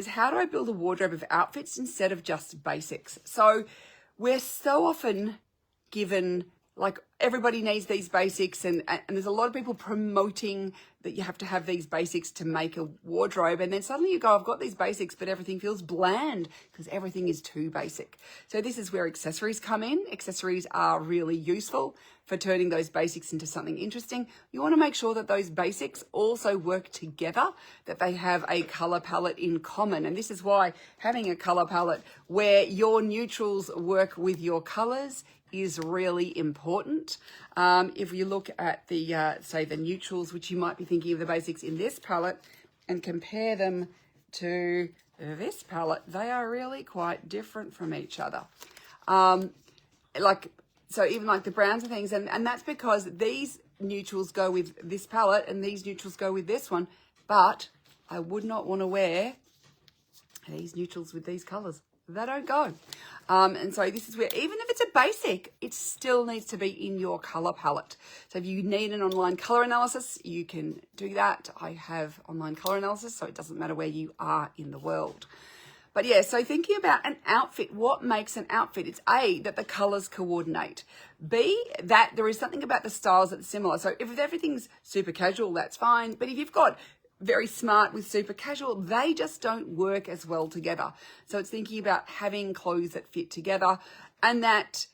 is how do I build a wardrobe of outfits instead of just basics? So we're so often given, like, everybody needs these basics, and there's a lot of people promoting that you have to have these basics to make a wardrobe, and then suddenly you go, I've got these basics, but everything feels bland because everything is too basic. So this is where accessories come in. Accessories are really useful for turning those basics into something interesting. You want to make sure that those basics also work together, that they have a color palette in common. And this is why having a color palette where your neutrals work with your colors is really important. If you look at the, say, the neutrals, which you might be thinking of the basics in this palette, and compare them to this palette, they are really quite different from each other. So even like the browns and things, and that's because these neutrals go with this palette and these neutrals go with this one, but I would not want to wear these neutrals with these colors. They don't go. And so this is where, even if it's a basic, it still needs to be in your color palette. So if you need an online color analysis, you can do that. I have online color analysis, so it doesn't matter where you are in the world. But yeah, so thinking about an outfit, what makes an outfit? It's A, that the colors coordinate. B, that there is something about the styles that's similar. So if everything's super casual, that's fine. But if you've got very smart with super casual, they just don't work as well together. So it's thinking about having clothes that fit together, and that,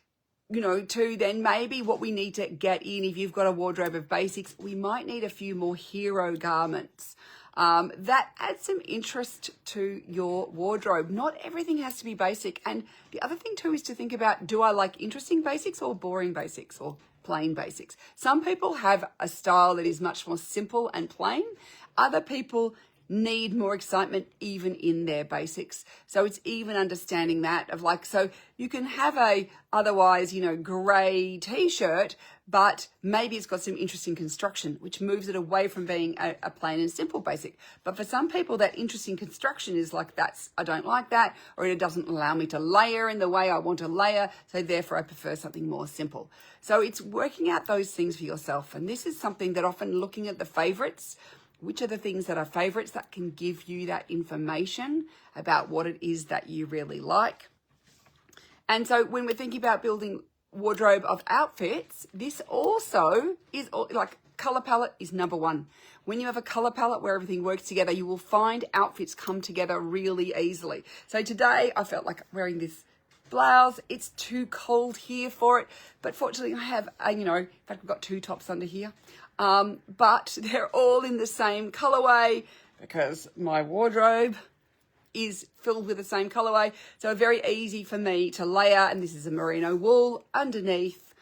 you know, too, then maybe what we need to get in, if you've got a wardrobe of basics, we might need a few more hero garments. That adds some interest to your wardrobe. Not everything has to be basic. And the other thing too is to think about, do I like interesting basics or boring basics or plain basics? Some people have a style that is much more simple and plain. Other people need more excitement even in their basics. So it's even understanding that of, like, so you can have a otherwise, you know, grey t-shirt, but maybe it's got some interesting construction, which moves it away from being a plain and simple basic. But for some people, that interesting construction is like, I don't like that, or it doesn't allow me to layer in the way I want to layer. So therefore I prefer something more simple. So it's working out those things for yourself. And this is something that often, looking at the favorites, which are the things that are favorites, that can give you that information about what it is that you really like. And so when we're thinking about building wardrobe of outfits, this also is, like, color palette is number one. When you have a color palette where everything works together, you will find outfits come together really easily. So today I felt like wearing this blouse. It's too cold here for it, but fortunately I have in fact I've got two tops under here, but they're all in the same colorway because my wardrobe is filled with the same colorway. So very easy for me to layer, and this is a merino wool underneath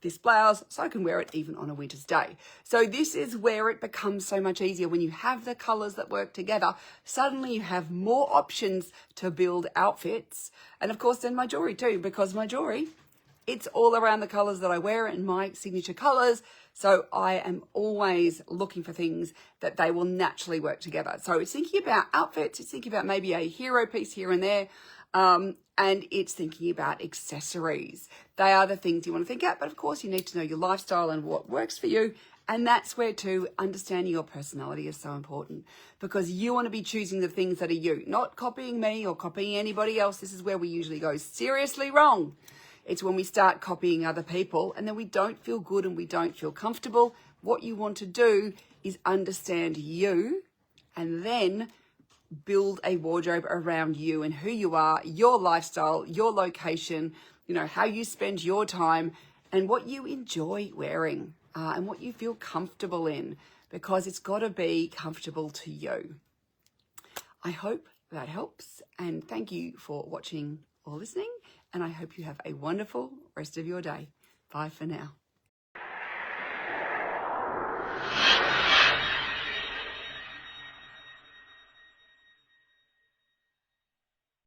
this blouse, so I can wear it even on a winter's day. So this is where it becomes so much easier. When you have the colors that work together, suddenly you have more options to build outfits. And of course then my jewelry too, because my jewelry, it's all around the colors that I wear and my signature colors. So I am always looking for things that they will naturally work together. So it's thinking about outfits, it's thinking about maybe a hero piece here and there, and it's thinking about accessories. They are the things you want to think about, but of course you need to know your lifestyle and what works for you. And that's where too, understanding your personality is so important, because you want to be choosing the things that are you, not copying me or copying anybody else. This is where we usually go seriously wrong. It's when we start copying other people and then we don't feel good and we don't feel comfortable. What you want to do is understand you and then build a wardrobe around you and who you are, your lifestyle, your location, how you spend your time and what you enjoy wearing and what you feel comfortable in, because it's got to be comfortable to you. I hope that helps, and thank you for watching or listening, and I hope you have a wonderful rest of your day. Bye for now.